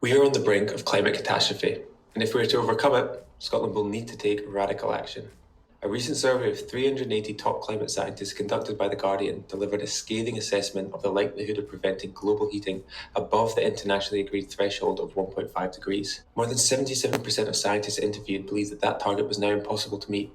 We are on the brink of climate catastrophe, and if we are to overcome it, Scotland will need to take radical action. A recent survey of 380 top climate scientists conducted by The Guardian delivered a scathing assessment of the likelihood of preventing global heating above the internationally agreed threshold of 1.5 degrees. More than 77% of scientists interviewed believe that that target was now impossible to meet,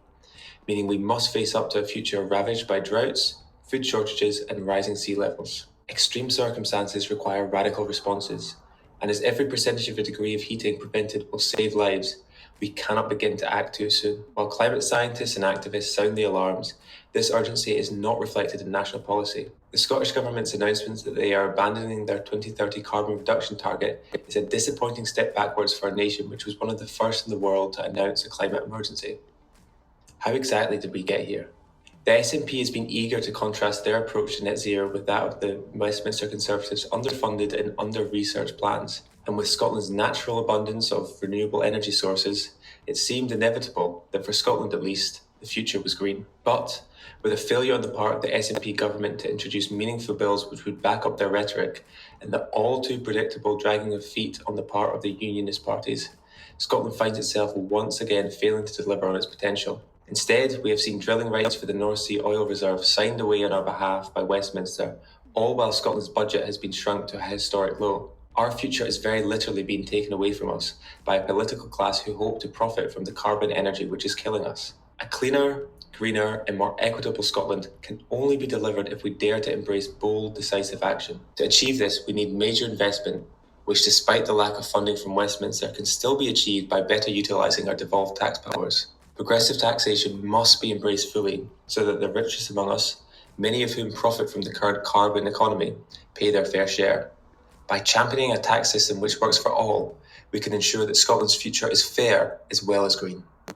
meaning we must face up to a future ravaged by droughts, food shortages, and rising sea levels. Extreme circumstances require radical responses, and as every percentage of a degree of heating prevented will save lives, we cannot begin to act too soon. While climate scientists and activists sound the alarms, this urgency is not reflected in national policy. The Scottish Government's announcement that they are abandoning their 2030 carbon reduction target is a disappointing step backwards for a nation which was one of the first in the world to announce a climate emergency. How exactly did we get here? The SNP has been eager to contrast their approach to net zero with that of the Westminster Conservatives' underfunded and under-researched plans. And with Scotland's natural abundance of renewable energy sources, it seemed inevitable that for Scotland at least, the future was green. But with a failure on the part of the SNP government to introduce meaningful bills which would back up their rhetoric, and the all too predictable dragging of feet on the part of the unionist parties, Scotland finds itself once again failing to deliver on its potential. Instead, we have seen drilling rights for the North Sea oil reserve signed away on our behalf by Westminster, all while Scotland's budget has been shrunk to a historic low. Our future is very literally being taken away from us by a political class who hope to profit from the carbon energy which is killing us. A cleaner, greener, and more equitable Scotland can only be delivered if we dare to embrace bold, decisive action. To achieve this, we need major investment, which despite the lack of funding from Westminster can still be achieved by better utilising our devolved tax powers. Progressive taxation must be embraced fully so that the richest among us, many of whom profit from the current carbon economy, pay their fair share. By championing a tax system which works for all, we can ensure that Scotland's future is fair as well as green.